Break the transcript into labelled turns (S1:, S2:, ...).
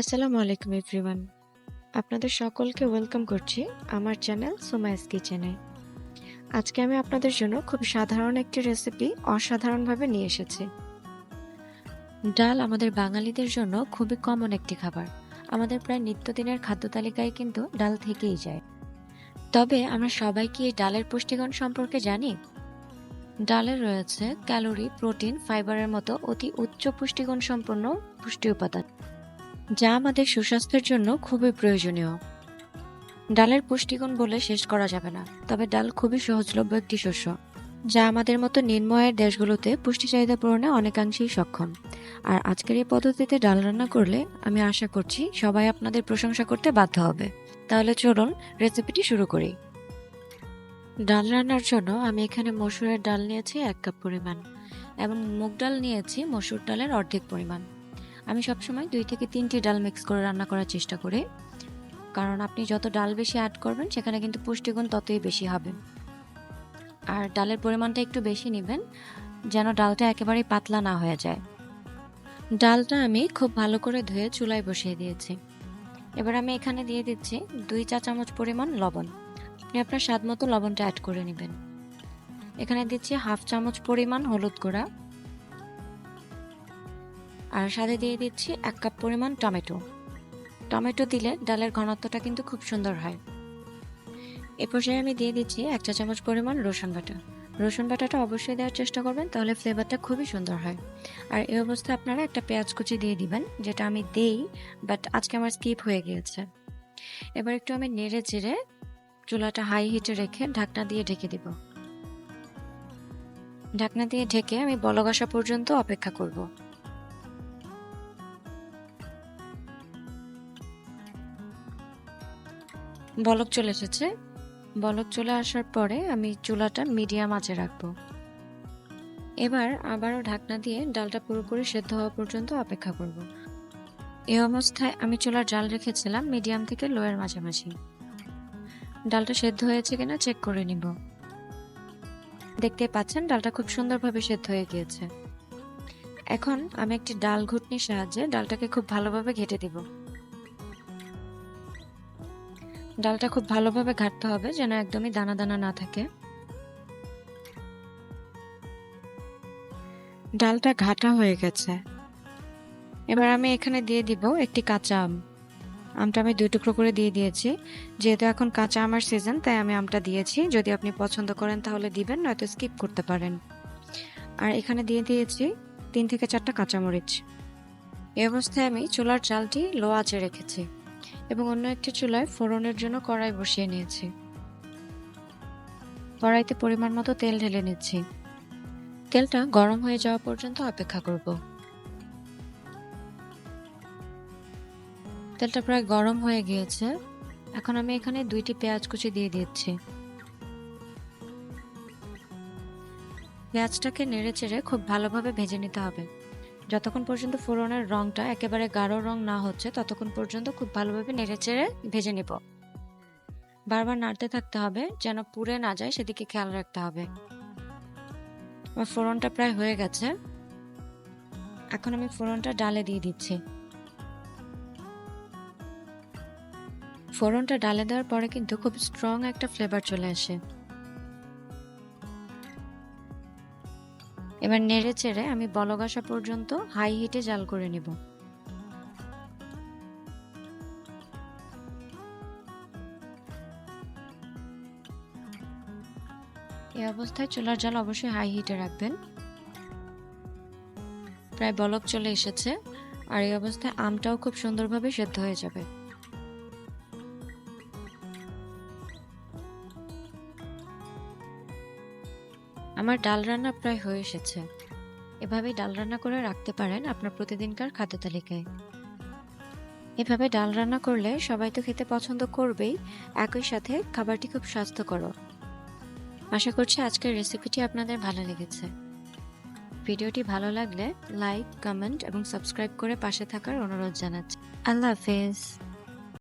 S1: আসসালামু আলাইকুম এভরিওয়ান। আপনাদের সকলকে ওয়েলকাম করছি আমার চ্যানেল সুমাইস কিচেনে। আজকে আমি আপনাদের জন্য খুব সাধারণ একটি রেসিপি অসাধারণভাবে নিয়ে এসেছি। ডাল আমাদের বাঙালিদের জন্য খুবই কমন একটি খাবার। আমাদের প্রায় নিত্যদিনের খাদ্য তালিকায় কিন্তু ডাল থেকেই যায়। তবে আমরা সবাই কি এই ডালের পুষ্টিগুণ সম্পর্কে জানি? ডালে রয়েছে ক্যালোরি, প্রোটিন, ফাইবারের মতো অতি উচ্চ পুষ্টিগুণ সম্পন্ন পুষ্টি উপাদান, যা আমাদের সুস্বাস্থ্যের জন্য খুবই প্রয়োজনীয়। ডালের পুষ্টিগুণ বলে শেষ করা যাবে না, তবে ডাল খুবই সহজলভ্য একটি শস্য, যা আমাদের মতো নিম্ন আয়ের দেশগুলোতে পুষ্টি চাহিদা পূরণে অনেকাংশেই সক্ষম। আর আজকের এই পদ্ধতিতে ডাল রান্না করলে আমি আশা করছি সবাই আপনাদের প্রশংসা করতে বাধ্য হবে। তাহলে চলুন রেসিপিটি শুরু করি। ডাল রান্নার জন্য আমি এখানে মসুরের ডাল নিয়েছি 1 কাপ পরিমাণ এবং মুগ ডাল নিয়েছি মসুর ডালের অর্ধেক পরিমাণ। আমি সবসময় 2 থেকে 3টি ডাল মিক্স করে রান্না করার চেষ্টা করি, কারণ আপনি যত ডাল বেশি অ্যাড করবেন সেখানে কিন্তু পুষ্টিগুণ ততই বেশি হবে। আর ডালের পরিমাণটা একটু বেশি নেবেন, যেন ডালটা একেবারেই পাতলা না হয়ে যায়। ডালটা আমি খুব ভালো করে ধুয়ে চুলায় বসিয়ে দিয়েছি। এবার আমি এখানে দিয়ে দিচ্ছি 2 চা চামচ পরিমাণ লবণ। আপনি আপনার স্বাদ মতো লবণটা অ্যাড করে নেবেন। এখানে দিচ্ছি হাফ চামচ পরিমাণ হলুদ গুঁড়া, আর সাথে দিয়ে দিচ্ছি 1 কাপ পরিমাণ টমেটো। টমেটো দিলে ডালের ঘনত্বটা কিন্তু খুব সুন্দর হয়। এ পর্যায়ে আমি দিয়ে দিচ্ছি 1 চা চামচ পরিমাণ রসুন বাটা। রসুন বাটাটা অবশ্যই দেওয়ার চেষ্টা করবেন, তাহলে ফ্লেভারটা খুবই সুন্দর হয়। আর এই অবস্থায় আপনারা একটা পেঁয়াজ কুচি দিয়ে দিবেন, যেটা আমি দেই, বাট আজকে আমার স্কিপ হয়ে গিয়েছে। এবার একটু আমি নেড়ে চেড়ে চুলাটা হাই হিটে রেখে ঢাকনা দিয়ে ঢেকে দিব। ঢাকনা দিয়ে ঢেকে আমি বলক আসা পর্যন্ত অপেক্ষা করব। বলক চলে এসেছে। বলক চলে আসার পরে আমি চুলাটা মিডিয়াম আঁচে রাখবো। এবার আবারও ঢাকনা দিয়ে ডালটা পুরোপুরি সেদ্ধ হওয়া পর্যন্ত অপেক্ষা করব। এই অবস্থায় আমি চুলার জাল রেখেছিলাম মিডিয়াম থেকে লোয়ের মাঝামাঝি। ডালটা সেদ্ধ হয়েছে কিনা চেক করে নিব। দেখতে পাচ্ছেন ডালটা খুব সুন্দরভাবে সেদ্ধ হয়ে গিয়েছে। এখন আমি একটি ডাল ঘুটনির সাহায্যে ডালটাকে খুব ভালোভাবে ঘেটে দিব। ডালটা খুব ভালোভাবে ঘাটতে হবে, যেন একদমই দানা দানা না থাকে। ডালটা ঘাটা হয়ে গেছে। এবার আমি এখানে দিয়ে দিব একটি কাঁচা আম। আমটা আমি 2 টুকরো করে দিয়ে দিয়েছি। যেহেতু এখন কাঁচা আমের সিজন, তাই আমি আমটা দিয়েছি। যদি আপনি পছন্দ করেন তাহলে দিবেন, নয়তো স্কিপ করতে পারেন। আর এখানে দিয়ে দিয়েছি 3 থেকে 4টা কাঁচামরিচ। এই অবস্থায় আমি চুলার জালটি লো আঁচে রেখেছি এবং অন্য একটি চুলায় ফোড়নের জন্য কড়াই বসিয়ে নিয়েছি। কড়াইতে পরিমাণ মতো তেল ঢেলে নিচ্ছি। তেলটা গরম হয়ে যাওয়া পর্যন্ত অপেক্ষা করব। তেলটা প্রায় গরম হয়ে গিয়েছে। এখন আমি এখানে 2টি পেঁয়াজ কুচি দিয়ে দিচ্ছি। পেঁয়াজটাকে নেড়েচেড়ে খুব ভালোভাবে ভেজে নিতে হবে। যতক্ষণ পর্যন্ত ফোড়নের রংটা একেবারে গাঢ় রং না হচ্ছে, ততক্ষণ পর্যন্ত খুব ভালোভাবে নেড়েচেড়ে ভেজে নেব। বারবার নাড়তে থাকতে হবে, যেন পুড়ে না যায় সেদিকে খেয়াল রাখতে হবে। আমার ফোড়নটা প্রায় হয়ে গেছে। এখন আমি ফোড়নটা ডালে দিয়ে দিচ্ছি। ফোড়নটা ডালে দেওয়ার পরে কিন্তু খুব স্ট্রং একটা ফ্লেভার চলে আসে। এবার নেড়ে চেড়ে আমি বলক আসা পর্যন্ত হাই হিটে জাল করে নিব। এই অবস্থায় চুলার জাল অবশ্যই হাই হিটে রাখবেন। প্রায় বলক চলে এসেছে, আর এই অবস্থায় আমটাও খুব সুন্দরভাবে সেদ্ধ হয়ে যাবে। আমার ডাল রান্না প্রায় হয়ে এসেছে। এভাবেই ডাল রান্না করে রাখতে পারেন আপনার প্রতিদিনকার খাদ্য তালিকায়। এভাবে ডাল রান্না করলে সবাই তো খেতে পছন্দ করবেই, একই সাথে খাবারটি খুব স্বাস্থ্যকর। আশা করছি আজকের রেসিপিটি আপনাদের ভালো লেগেছে। ভিডিওটি ভালো লাগলে লাইক, কমেন্ট এবং সাবস্ক্রাইব করে পাশে থাকার অনুরোধ জানাচ্ছি। আল্লাহ হাফেজ।